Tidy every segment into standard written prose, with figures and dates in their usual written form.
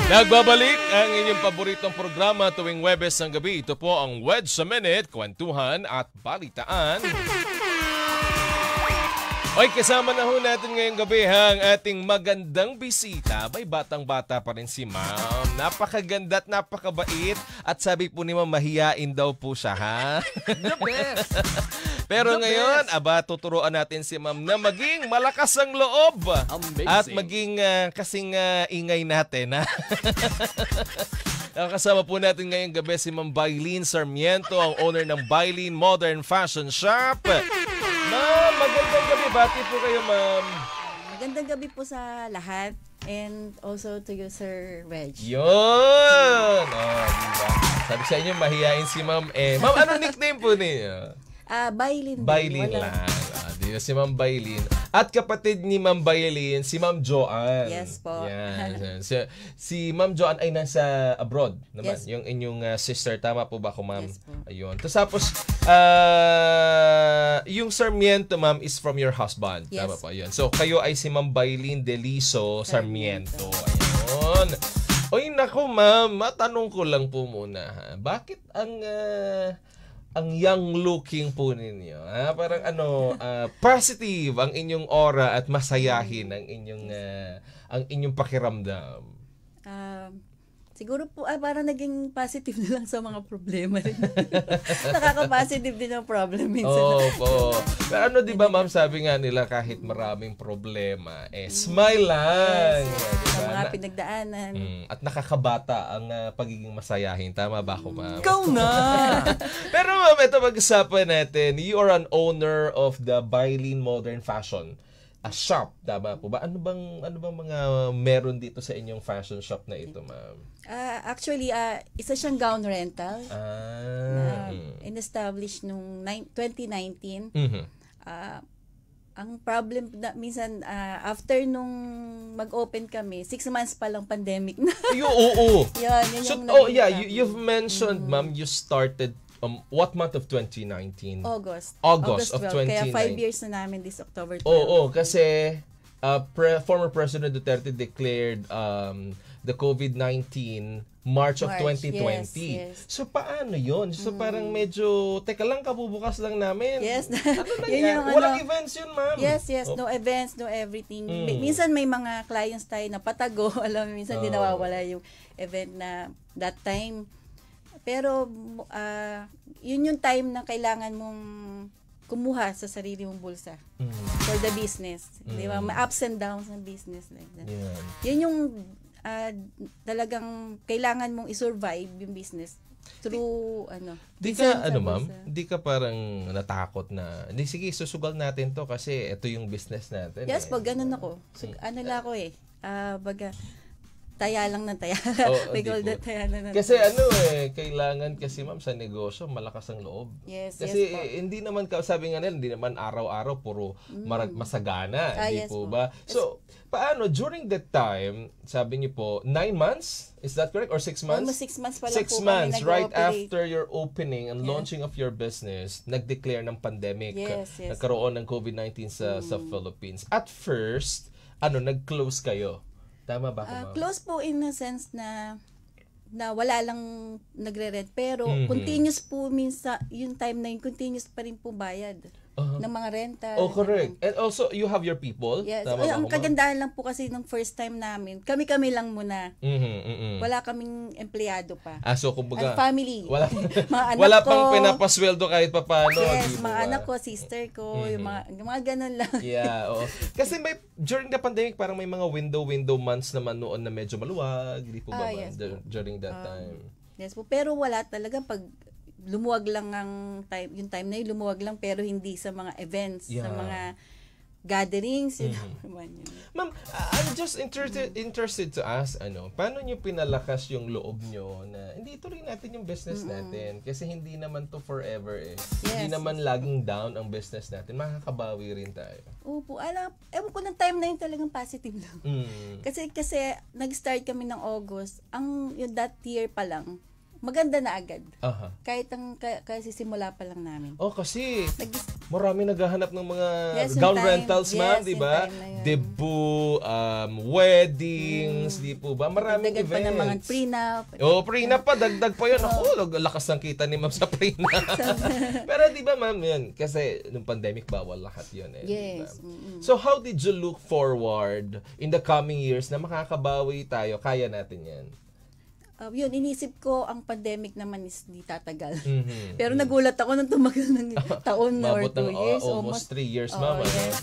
Nagbabalik ang inyong paboritong programa tuwing Webes ng gabi. Ito po ang Wedge sa Minute, kwentuhan at balitaan. Oy, kasama na ho natin ngayong gabi ang ating magandang bisita. May batang-bata pa rin si Ma'am. Napakaganda at napakabait. At sabi po ni Ma'am, mahiyain daw po siya, ha? The best! Pero ngayon, tuturuan natin si Ma'am na maging malakas ang loob. Amazing. At maging kasing ingay natin, ha? Kasama po natin ngayong gabi si Ma'am Bailene Sarmiento, ang owner ng Bailene Modern Fashion Shop. Ma'am, magandang gabi. Bati po kayo, Ma'am. Magandang gabi po sa lahat and also to you, Sir Reg. Yun! Diba? Sabi sa inyo, mahihain si Ma'am. Ma'am, ano nickname po niyo? Bailene. Bailene lang. Dito si Ma'am Bailene. At kapatid ni Ma'am Bailene, si Ma'am Joanne. Yes po. Yan. Si Ma'am Joanne ay nasa abroad naman. Yes. Yung inyong sister. Tama po ba ako, Ma'am? Yes po. Ayun. Tapos, yung Sarmiento, Ma'am, is from your husband. Yes. Tama po. Ayun. So, kayo ay si Ma'am Bailene Deliso Sarmiento. Ayun. Oy, naku, Ma'am. Matanong ko lang po muna. Ha? Bakit ang young looking po ninyo? Ha? Parang positive ang inyong aura at masayahin ang inyong pakiramdam. Siguro po parang naging positive na lang sa mga problema rin. Nakaka-positive din ang problem minsan. Po. Pero di ba, Ma'am, sabi nga nila kahit maraming problema, smile lang. Yes. Diba? Sa mga pinagdaanan. At nakakabata ang pagiging masayahin. Tama ba ako, Ma'am? Ikaw na! Pero, Ma'am, ito pag-usapan natin. You are an owner of the Bailene Modern Fashion shop. Tama po ba? Ano bang mga meron dito sa inyong fashion shop na ito, Ma'am? Actually, isa siyang gown rental. In-establish nung 2019. Mm-hmm. Ang problem na minsan after nung mag-open kami, 6 months pa lang pandemic na. Oo. Yun So, yung you've mentioned, Ma'am, you started what month of 2019? August of 2019. Kaya 5 years na namin this October 12. Oo, kasi former President Duterte declared the COVID-19 March of 2020. Yes. So, paano yun? So, parang medyo, teka lang, kabubukas lang namin. Yes. Ano na yan? Walang events yun, Ma'am. Yes. No events, no everything. Minsan may mga clients tayo na patago. Alam mo, minsan din nawawala yung event na that time. Pero, yun yung time na kailangan mong kumuha sa sarili mong bulsa for the business. Di ba? May ups and downs ng business like that. Yeah. Yun yung talagang kailangan mong i-survive yung business through Di ka, Ma'am? Di ka parang natakot na, hindi, sige, susugal natin to kasi ito yung business natin. Yes po, ganun ako. So, lang ako baga, taya lang ng taya. May golden taya lang ng kasi kailangan kasi, Ma'am, sa negosyo, malakas ang loob. Yes, kasi yes po. hindi naman, sabi nga nila, hindi naman araw-araw puro masagana. Hindi yes po po. ba? So, paano, during that time, sabi niyo po, 9 months? Is that correct? Or 6 months? Almost 6 months pa lang 6 po months, kami right nag-ooperate. after your opening and launching of your business, nag-declare ng pandemic. Yes. Nagkaroon ng COVID-19 sa Philippines. At first, nag-close kayo. Tama ba ako, Ma'am? Close po in a sense na wala lang nagre-rent. Pero continuous po minsan, yung time na yun, continuous pa rin po bayad ng mga rental. Oh, correct. And also, you have your people. Yes. Tama ba Ang ako, kagandahan lang po kasi nung first time namin, kami-kami lang muna. Wala kaming empleyado pa. So kumbaga, family. Wala, mga anak wala ko. pang pinapasweldo kahit papaano. Yes, di mga ba? anak ko, sister ko, yung mga ganun lang. Yeah, oo. Kasi during the pandemic, parang may mga window months naman noon na medyo maluwag. Di po ba, Ma'am? Yes, During that time. Yes po, pero wala talaga pag lumuwag lang ang time, yung time na yun, lumuwag lang pero hindi sa mga events, sa mga gatherings, Ma'am, I'm just interested to ask, paano nyo pinalakas yung loob nyo na hindi ituloy natin yung business natin kasi hindi naman to forever eh. Yes. Hindi naman laging down ang business natin. Makakabawi rin tayo. Opo, ewan ko ng time na yun talagang positive lang. Kasi nag-start kami ng August, yung that year pa lang, maganda na agad. Kahit kasi simula pa lang namin. Kasi marami naghahanap ng mga Yes, gown yung time. rentals, ma'am, Yes, di yung ba? time na yun. Debut, weddings, di po ba? Maraming Dagdagan pa ng mga events. prenup. Oh, prenup pa, dagdag pa yun. Ako, lakas ng kita ni ma'am sa prenup. Pero di ba, ma'am, yun, kasi nung pandemic, bawal lahat yun. Yes. Diba? So, how did you look forward in the coming years na makakabawi tayo? Kaya natin yan. Yun, inisip ko ang pandemic naman is di tatagal. Mhm. Pero nagulat ako nung tumagal ng taon or Mabot 2 ng years. almost 3 years, ma'am. yes.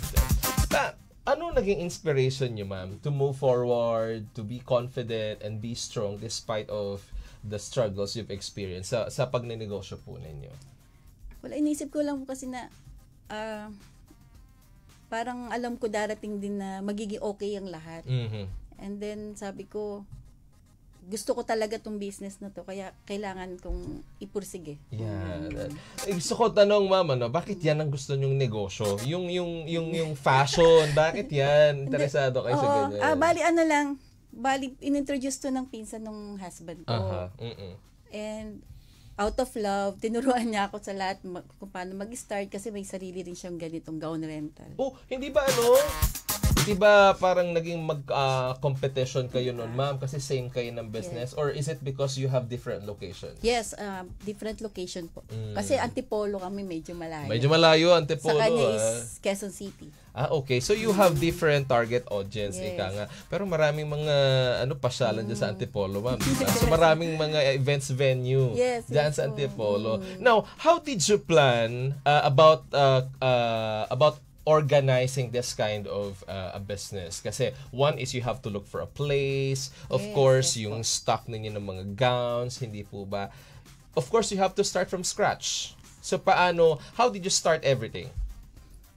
Ano naging inspiration niyo, ma'am, to move forward, to be confident, and be strong despite of the struggles you've experienced sa pagnenegosyo po ninyo? Wala, inisip ko lang po kasi na parang alam ko darating din na magiging okay ang lahat. Mhm. And then sabi ko, gusto ko talaga tong business na to, kaya kailangan kong ipursige. Yeah. Gusto ko tanong, ma'am, bakit yan ang gusto nyong negosyo? Yung fashion, bakit yan? Interesado kayo sa ganyan? Bali inintroduce to ng pinsan ng husband ko. Aha. And out of love, tinuruan niya ako sa lahat kung paano mag-start kasi may sarili rin siyang ganitong gown rental. Oh, hindi ba parang naging competition kayo noon, ma'am, kasi same kayo ng business, or is it because you have different locations? Yes, different location po. Kasi Antipolo kami, medyo malayo. Medyo malayo, Antipolo. Sa kanya is Quezon City. Okay. So you have different target audience, Yes. ika nga. Pero maraming mga pasyalan dyan sa Antipolo, ma'am. Diba? So maraming mga events venue dyan sa Antipolo. Now, how did you plan about organizing this kind of a business? Kasi one is you have to look for a place. Of course, yung stock ninyo ng mga gowns, hindi po ba? Of course, you have to start from scratch. So how did you start everything?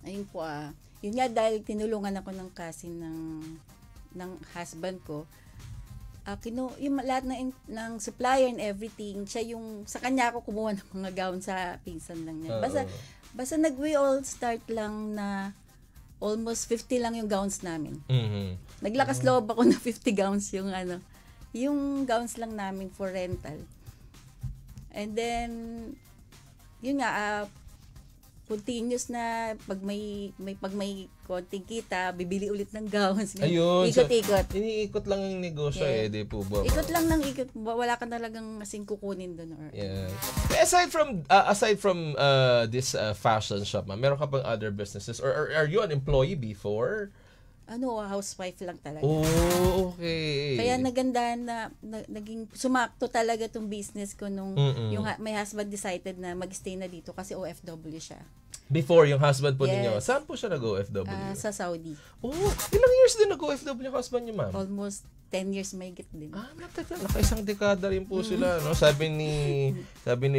Ayun po yun nga, dahil tinulungan ako ng cousin ng husband ko, yung lahat ng supplier and everything, siya yung, sa kanya ako kumuha ng mga gown sa pinsan lang niya. Basta we all start lang na almost 50 lang yung gowns namin. Mm-hmm. Naglakas loob ako na 50 gowns yung gowns lang namin for rental. And then, yun nga, continuous na pag may konting kita, bibili ulit ng gowns. Ayun. Ikot-ikot. Iniikot lang yung negosyo di po ba? Ikot lang ng ikot. Wala ka talagang asing kukunin doon. Yeah. Aside from this fashion shop, ma'am, meron ka pang other businesses? Or are you an employee before? Housewife lang talaga. Oh, okay. Kaya nagandahan na naging sumakto talaga tong business ko nung my husband decided na mag-stay na dito kasi OFW siya. Before, yung husband po ninyo, saan po siya nag-OFW? Sa Saudi. Oh, ilang years din nag-OFW yung husband niyo, ma'am? Almost 10 years may git din. Matagal. Naka-isang dekada rin po sila, no? Sabi ni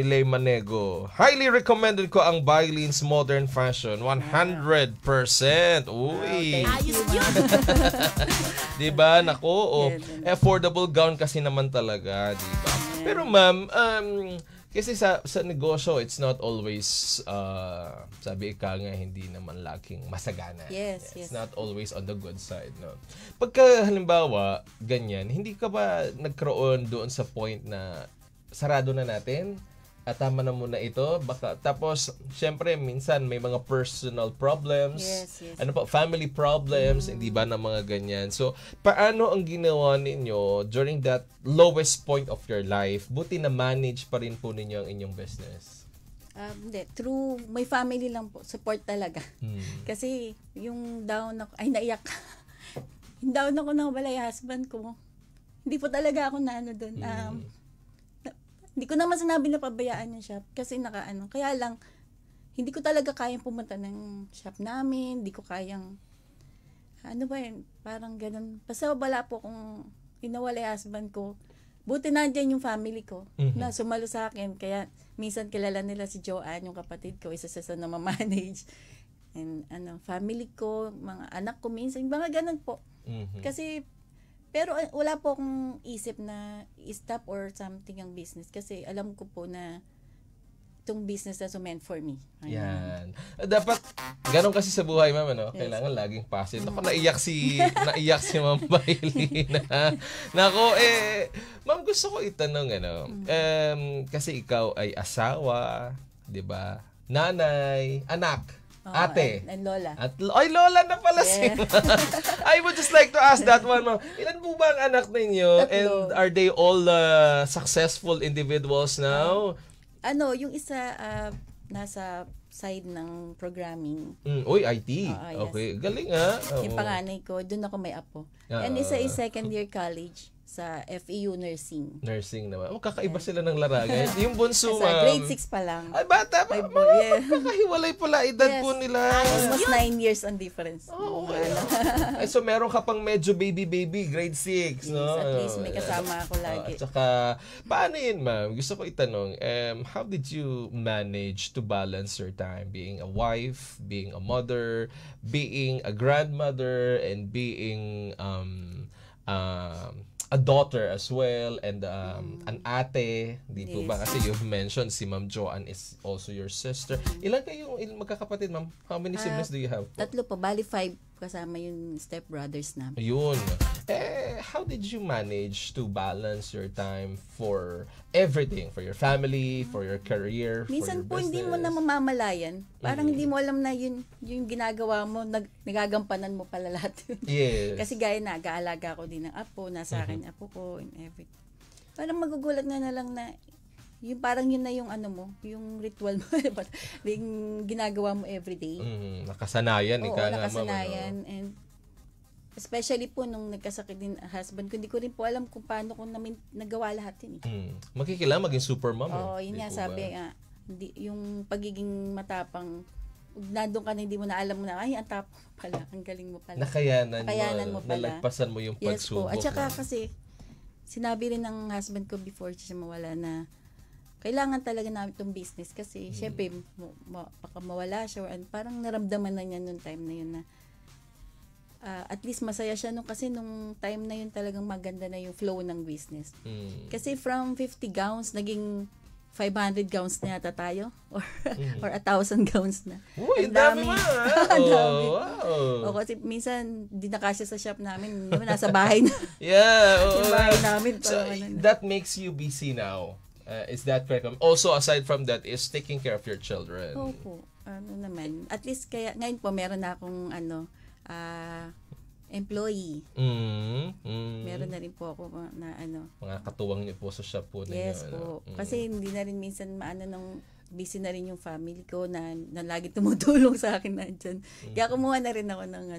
Lay Manego, highly recommended ko ang Bylene's Modern Fashion. 100%. Uy. Ayos yun. Diba? Nako, affordable gown kasi naman talaga, diba? Pero ma'am, kasi sa negosyo, it's not always, sabi ika nga, hindi naman laging masagana. Yes. It's not always on the good side, no? Pagka halimbawa, ganyan, hindi ka ba nagkaroon doon sa point na sarado na natin? At tama na muna ito. Tapos, syempre, minsan may mga personal problems. Yes. Family problems, hindi ba, na mga ganyan. So, paano ang ginawa ninyo during that lowest point of your life? Buti na manage pa rin po ninyo ang inyong business. Hindi. Through my family lang po. Support talaga. Kasi, yung down ako, naiyak. Yung down ako na wala yung husband ko. Hindi po talaga ako na doon. Hindi ko naman sinabi na pabayaan yung shop kasi kaya lang hindi ko talaga kayang pumunta ng shop namin, hindi ko kayang parang ganun. Basta wala po kung inawala yung husband ko. Buti nandiyan yung family ko na sumalo sa akin, kaya minsan kilala nila si Joanne, yung kapatid ko, isa sa na and family ko, mga anak ko minsan, mga ganun po. Kasi pero wala po akong isip na i-stop or something ang business kasi alam ko po na itong business na so meant for me. Yan. Dapat, ganun kasi sa buhay, ma'am, kailangan laging positive. Ako, naiyak si Ma'am Byline. Nako, ma'am, gusto ko itanong, kasi ikaw ay asawa, di ba? Nanay, anak. Ate. And lola. Ay, lola na pala si Yeah. I would just like to ask that one, ma'am. Ilan po ba ang anak ninyo? 3. And are they all successful individuals now? Yung isa nasa side ng programming. Uy, IT. Yes. Okay, galing ha. Yung panganay ko, doon ako may apo. And isa is second year college sa FEU Nursing. Nursing naman. Kakaiba sila ng larangan. Yung bunso, Sa ma'am. grade 6 pa lang. Ay, bata pa. Yeah. Magkakahiwalay pala edad po nila. Almost 9 years on difference. Ay, so meron ka pang medyo baby, grade 6, no? Yes, at least may kasama ako lagi. At saka, paano yun, ma'am? Gusto ko itanong, how did you manage to balance your time? Being a wife, being a mother, being a grandmother, and being a daughter as well, and an ate, di po ba? Kasi you've mentioned si Ma'am Joanne is also your sister. Ilan kayong magkakapatid, ma'am? How many siblings do you have? 3 po, bali 5 kasama yung stepbrothers namin. Ayun. How did you manage to balance your time for everything? For your family, for your career, Minsan for your business? po hindi mo na mamamalayan. Parang hindi mo alam na yung ginagawa mo, nagagampanan mo pala lahat. Yes. Kasi gaya na, gaalaga ko din ng apo, nasa akin apo ko, and everything. Parang magugulat na lang na, yung parang yun na yung mo, yung ritual mo, yung ginagawa mo everyday. Nakasanayan. Oo, nakasanayan. And especially po nung nagkasakit din husband ko, hindi ko rin po alam kung paano ko nagawa lahat yun. Magkikailangan maging super mom. Oo, yun nga, sabi nga, yung pagiging matapang, nandun ka na, hindi mo na alam mo na, ay, ang tapang mo pala, ang galing mo pala. Nakayanan mo pala. Nalagpasan mo yung pagsubok. Yes po. At saka kasi, sinabi rin ng husband ko before siya mawala na, kailangan talaga namin itong business kasi, syempre, baka mawala siya, parang naramdaman na niya nung time na yun na, at least masaya siya kasi nung time na yun talagang maganda na yung flow ng business. Kasi from 50 gowns, naging 500 gowns na yata tayo or 1,000 gowns na. Uy, ang dami mo. Ang dami. Wow. O kasi minsan di nakasya sa shop namin, nasa bahay na. Yeah. Yung bahay namin. So, that makes you busy now. Is that correct? Also, aside from that, is taking care of your children. Opo. Naman. At least kaya, ngayon po, meron na akong employee. Meron na rin po ako na Mga katuwang niyo po sa shop po ninyo. Yes po. Kasi hindi na rin minsan busy na rin yung family ko na lagi tumutulong sa akin na dyan. Kaya kumuha na rin ako ng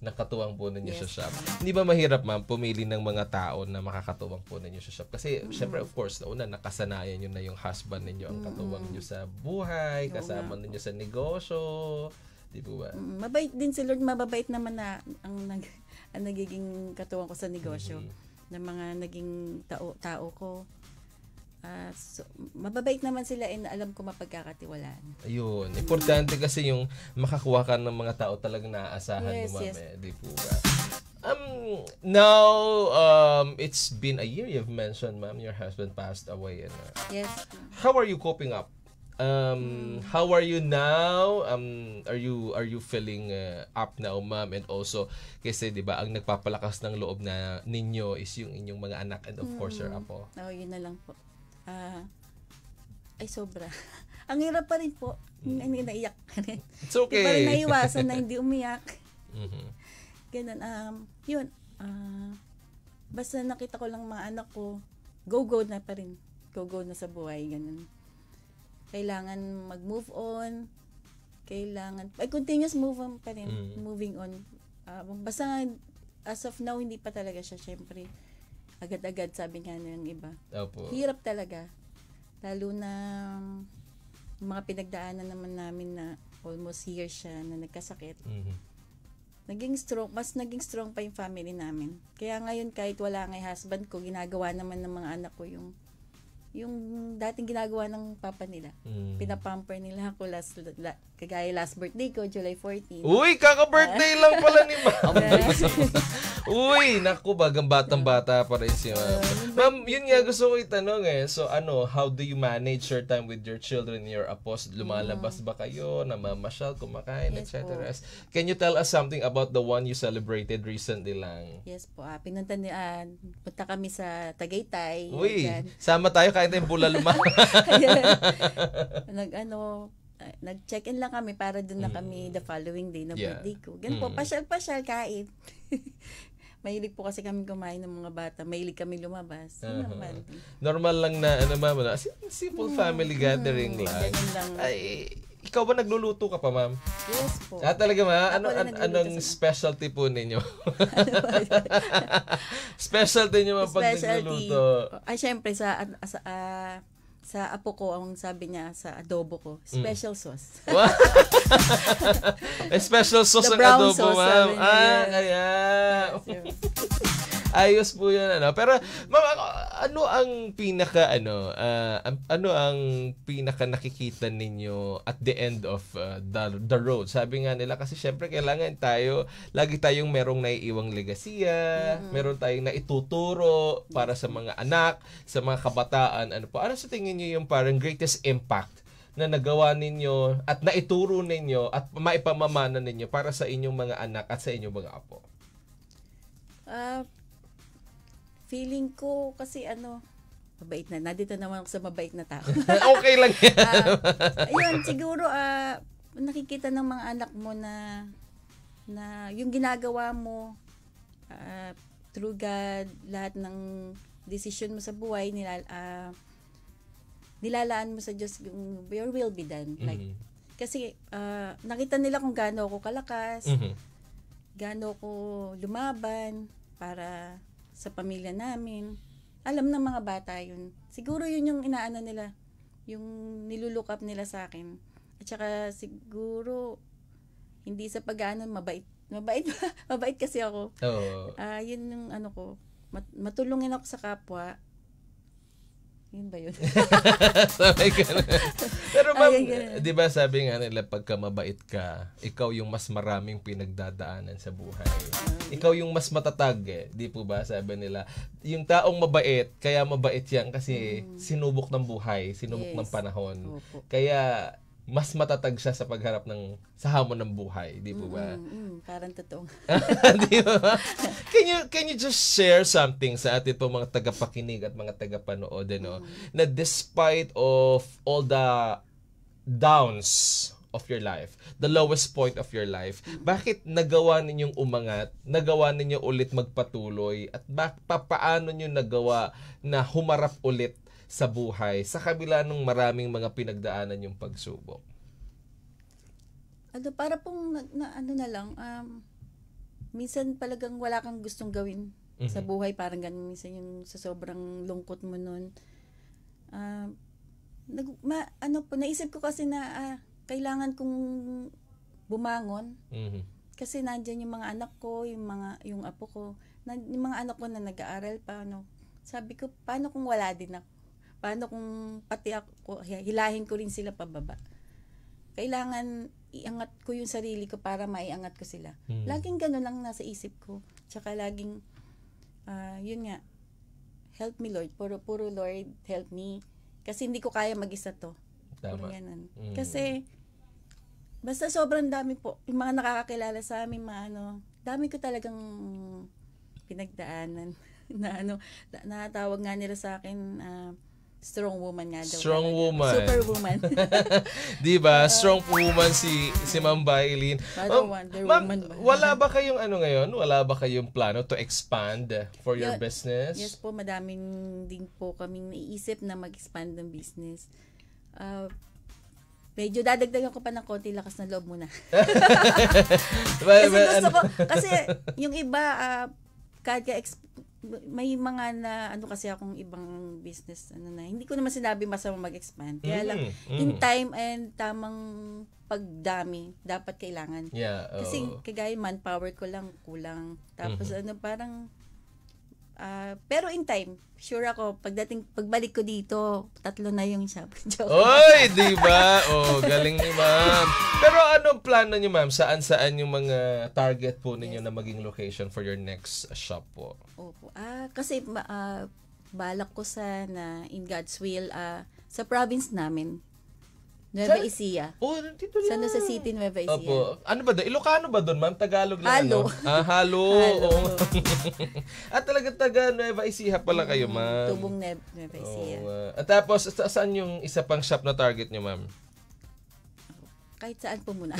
nakatuwang po ninyo sa shop. Hindi ba mahirap, ma'am, pumili ng mga tao na makakatuwang po ninyo sa shop? Kasi, syempre, of course, nauna, nakasanayan nyo na yung husband ninyo ang katuwang nyo sa buhay, kasama ninyo sa negosyo. Di po ba? Mabait din si Lord, mababait naman na ang nagiging katuwang ko sa negosyo. Ng mga naging tao ko. So, mababait naman sila and alam ko mapagkakatiwalaan. Ayun. Importante kasi yung makakuha ka ng mga tao talagang naaasahan mo, ma'am. Yes. Di po ba? Now, it's been a year you've mentioned, ma'am, your husband passed away. Yes. How are you coping up? How are you now? Are you feeling up now, ma'am? And also, kasi 'di ba, ang nagpapalakas ng loob na ninyo is yung inyong mga anak and of course your apo. Yun na lang po. Ay sobra. Ang hirap pa rin po. Hindi naiyak ka rin. It's okay. Di pa rin naiwasan na hindi umiyak. Ganun. Yun. Basta nakita ko lang mga anak ko, go na pa rin. Go na sa buhay. Ganun. Kailangan mag-move on. Continuous move on pa rin. Moving on. Basta as of now, hindi pa talaga siya, syempre. Agad-agad, sabi nga ng iba. Opo. Hirap talaga. Lalo na mga pinagdaanan naman namin na almost year siya na nagkasakit. Mas naging strong pa yung family namin. Kaya ngayon, kahit wala nga yung husband ko, ginagawa naman ng mga anak ko yung dating ginagawa ng papa nila. Pinapamper nila ako kagaya last birthday ko, July 14. Uy, kaka-birthday lang pala ni ma'am. Uy, naku, bagang batang-bata pa rin si ma'am. Ma'am, yun nga gusto ko itanong So, how do you manage your time with your children, your apos? Lumalabas ba kayo? Namamasyal, kumakain, Yes etc.? po. Can you tell us something about the one you celebrated recently lang? Yes po. Punta kami sa Tagaytay. Uy, Yan. sama tayo kahit yung bulaluma. Ayan. nag-check-in lang kami para doon na kami the following day na birthday ko. Ganun po, pasyal-pasyal, kain. Mahilig po kasi kami kumain ng mga bata. Mahilig kami lumabas. Yun naman. Normal lang na, ma'am, simple family gathering lang. Ganun lang. Ay, ikaw ba nagluluto ka pa, ma'am? Yes po. Talaga ma? sa Anong specialty po ninyo? Specialty nyo pag nagluluto? Ay, syempre, sa apo ko, ang sabi niya sa adobo ko, special sauce. May special sauce The ang brown adobo, sauce, ma'am. sabi niya. Kaya. Yes. Ayos po yan, ano. Pero, ma'am, ano ang pinaka, ano ang pinaka nakikita ninyo at the end of the road? Sabi nga nila, kasi syempre kailangan lagi tayong merong naiiwang legasiya, meron tayong naituturo para sa mga anak, sa mga kabataan. Ano po? Ano sa tingin niyo yung parang greatest impact na nagawa ninyo at naituro ninyo at maipamamana ninyo para sa inyong mga anak at sa inyong mga apo? Feeling ko kasi mabait na. Nandito naman ako sa mabait na tao. Okay lang yan. Ayun, siguro nakikita ng mga anak mo na yung ginagawa mo through God, lahat ng decision mo sa buhay, nilalaan mo sa Diyos, your will be done. Like, kasi nakita nila kung gaano ako kalakas, gaano ako lumaban para sa pamilya namin. Alam ng mga bata yun. Siguro yun yung inaano nila, yung nilulook up nila sa akin. At saka siguro hindi sa pag-ano, mabait kasi ako. Yun yung ko, matulungin ako sa kapwa. Yun ba yun? Sabi ka na. Pero ma'am, di ba sabi nga nila, pagka mabait ka, ikaw yung mas maraming pinagdadaanan sa buhay. Ikaw yung mas matatag di po ba? Sabi nila, yung taong mabait, kaya mabait yan kasi sinubok ng buhay, sinubok ng panahon. Opo. Kaya mas matatag siya sa pagharap sa hamon ng buhay, di po ba? Parang totoo. Di ba? Can you just share something sa atin po mga tagapakinig at mga tagapanood, na despite of all the downs of your life, the lowest point of your life, bakit nagawa ninyong umangat, nagawa ninyo ulit magpatuloy, at paano nyo nagawa na humarap ulit sa buhay sa kabila ng maraming mga pinagdaanan yung pagsubok? Para pong minsan palagang wala kang gustong gawin sa buhay, parang ganun minsan yung sa sobrang lungkot mo nun. Naisip ko kasi na kailangan kong bumangon. Kasi nandiyan yung mga anak ko, yung apo ko, yung mga anak ko na nag-aaral pa, Sabi ko, paano kung wala din ako? Paano kung pati ako, hilahin ko rin sila pababa? Kailangan iangat ko yung sarili ko para maiangat ko sila. Laging gano'n lang nasa isip ko. Tsaka laging, yun nga, help me Lord. Puro Lord, help me. Kasi hindi ko kaya mag-isa to. Puro ganun. Kasi, basta sobrang dami po. Yung mga nakakakilala sa amin, dami ko talagang pinagdaanan. Natawag nga nila sa akin, strong woman nga daw. Strong woman. Superwoman. Di ba? Strong woman si Ma'am Bailyn. Ma'am, wala ba kayong ngayon? Wala ba kayong plano to expand for your business? Yes po, madaming din po kaming naiisip na mag-expand ng business. Medyo dadagdagan ko pa ng konti, lakas na loob muna. Kasi gusto ko, kasi yung iba, may mga kasi akong ibang business hindi ko naman sinabi masama mag-expand. Kaya lang in time and tamang pagdami dapat kailangan. Kasi kagaya manpower ko lang kulang. Tapos parang pero in time, sure ako pagbalik ko dito, 3 na yung shop. Oy, di ba? Galing ni Ma'am. Pero anong plano niyo, Ma'am? Saan yung mga target po ninyo na maging location for your next shop po? Opo. Kasi balak ko sana in God's will sa province namin. Nueva Ecija. Dito lang. Sa Nueva City, Nueva Ecija. Opo. Ano ba doon? Ilocano ba doon, Ma'am? Tagalog lang, Halo. Halo. At talaga taga Nueva Ecija pala kayo, Ma'am. Tubong Nueva Ecija. At tapos, saan yung isa pang shop na target niyo, Ma'am? kahit saan po muna.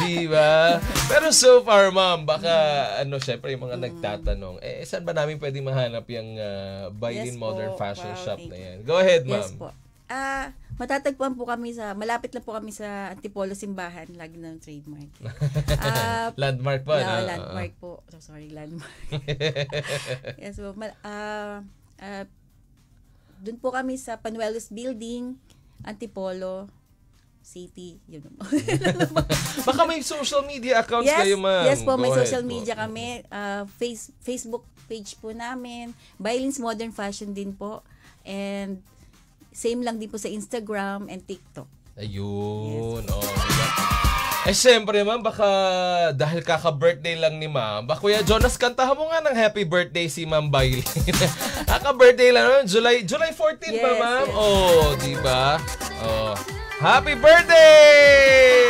Diba? Pero so far, ma'am, baka, syempre yung mga nagtatanong, saan ba namin pwede mahanap yung Bailin Yes Modern po. Fashion Wow, Shop thank na you. yan? Go ahead, ma'am. Yes po. Matatagpuan po kami malapit lang po kami sa Antipolo Simbahan, lagi ng trademark. Landmark pa, no? Landmark po. So, sorry, landmark. Yes po. Doon po kami sa Panuelos Building, Antipolo City. Yun naman. Baka may social media accounts Yes, kayo, ma'am. yes po, Go may ahead social po. media kami. Facebook page po namin. Bailin's Modern Fashion din po. And same lang din po sa Instagram and TikTok. Ayun. Yes. Oh, diba? Siyempre, ma'am, baka dahil kaka-birthday lang ni ma'am, baka Kuya Jonas, kantahan mo nga ng happy birthday si Ma'am Bailin. Kaka-birthday lang naman. July 14 ba, Yes, ma'am? yes. Oh, diba? Oh. Happy birthday!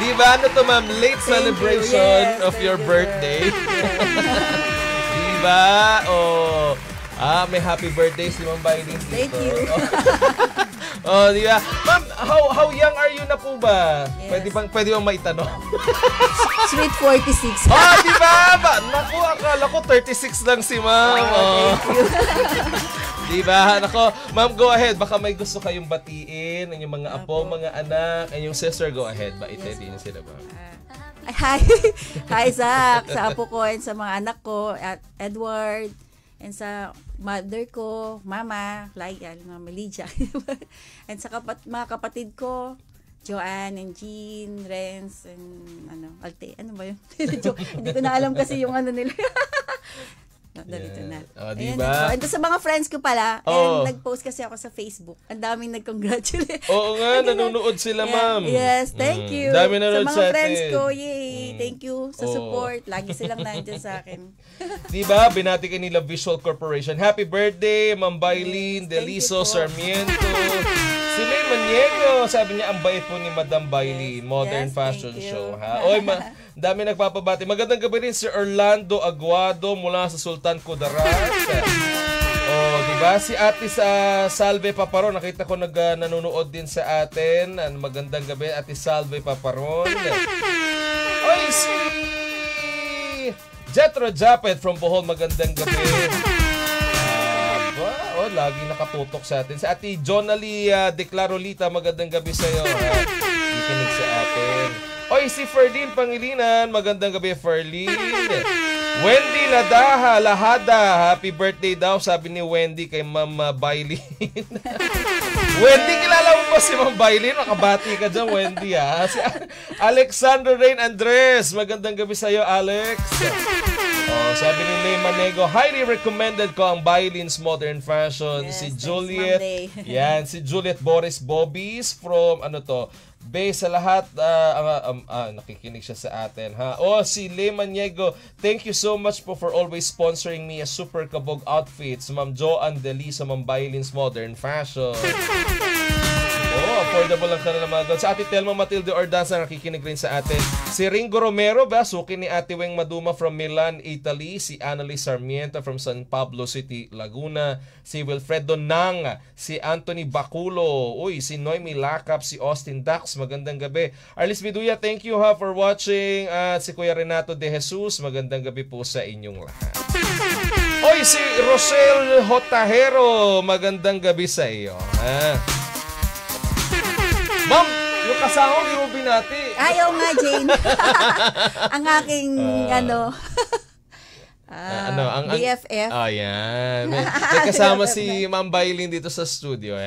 Diba? Ano to, ma'am? Late celebration Yes, of thank your you, birthday. Diba? Oh. May happy birthday si Ma'am Bailin dito. Thank you. Oh, di ba? Ma'am, how young are you na po ba? Yes. Pwede bang maitanong? Sweet 46. Di ba? Naku, akala ko 36 lang si ma'am. Thank you. Di ba? Naku, ma'am, go ahead. Baka may gusto kayong batiin, ang yung mga apo, mga anak, and yung sister, go ahead. Baitin din sila, ma'am. Hi. Hi, Zach. Sa apo ko and sa mga anak ko, at Edward, and sa mother ko, mama, Mama Lydia. And sa mga kapatid ko, Joanne and Jean, Renz, and Alte. Ano ba yun? Hindi ko na alam kasi yung nila. Dito na. Oh, diba? And sa mga friends ko pala, and nag-post kasi ako sa Facebook. Ang daming nag-congratulate. Oo nga, nanonood sila, ma'am. Yes, thank you. Dami nanonood sa mga sa friends atin. ko, yay. Thank you sa support. Lagi silang nandiyan sa akin. Diba? Binati ka nila Visual Corporation. Happy birthday, Ma'am Bailin, Yes, Deliso, thank you po. Sarmiento. Si May Maniego, sabi niya, ang bait po ni Madam Bailin. Yes, Modern yes, Fashion thank you. Show. Ha? Oy, dami nagpapabati. Magandang gabi rin si Orlando Aguado mula sa Sultan Kudarat. Oh, di ba? Si Ate sa Salve Paparon, nakita ko nanonood din sa atin. Magandang gabi, Ate Salve Paparon. Oy, si Jetro Japet from Bohol, magandang gabi. Lagi nakatutok sa atin. Sa Ate Jonalie Declarolita, magandang gabi sa iyo. Ikinig sa atin. Oy, si Ferlin Pangilinan, magandang gabi, Ferlin. Wendy Lahada, happy birthday daw, sabi ni Wendy kay Ma'am Bailin. Wendy, kilala mo ba si Ma'am Bailin? Makabati ka dyan, Wendy, ha? Si Alexander Rain Andres, magandang gabi sa iyo, Alex. Oh, sabi ni May Manego, highly recommended ko ang Bailin's Modern Fashion. Yes, Si thanks, Juliet, Monday. si Juliet Boris Bobbies from, base sa lahat, nakikinig siya sa atin, ha? Si May Maniego, thank you so much po for always sponsoring me a super kabog outfits. Ma'am Joanne Deliso, Ma'am Bailin's Modern Fashion. Affordable lang ka na naman doon. Sa Ate Telma Matilde Ordanza, nakikinig rin sa atin. Si Ringo Romero, suki ni Ate Weng Maduma from Milan, Italy. Si Annalise Sarmiento from San Pablo City, Laguna. Si Wilfredo Nang. Si Anthony Baculo. Si Noemi Lakap. Si Austin Dax. Magandang gabi. Arlis Biduya, thank you for watching. At si Kuya Renato De Jesus, magandang gabi po sa inyong lahat. Si Rosel Hotahero, magandang gabi sa iyo. Ma'am, yung kasama ni Ruby natin. Ayaw nga, Jane. Ang aking, BFF. Ayan. May kasama si Ma'am Bailin dito sa studio.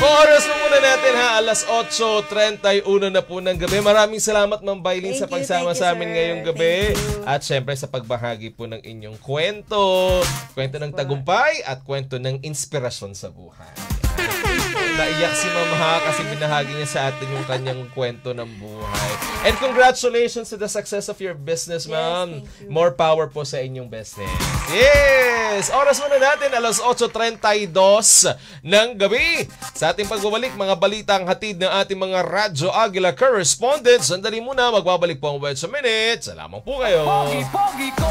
Oras mo muna natin, ha. 8:31 na po ng gabi. Maraming salamat, Ma'am Bailin, sa pagsama sa amin ngayong gabi. At syempre sa pagbahagi po ng inyong kwento ng tagumpay at kwento ng inspirasyon sa buhay. Naiyak si Ma'am, ha, kasi binahagi niya sa atin yung kanyang kwento ng buhay. And congratulations to the success of your business, ma'am. Yes, more power po sa inyong business. Yes! Oras muna natin, 8:32 ng gabi. Sa ating pagbabalik, mga balitang hatid ng ating mga Radyo Aguila correspondents. Sandali muna, magbabalik po ang Word sa Minute. Salamat po kayo. Pogi, pogi ko!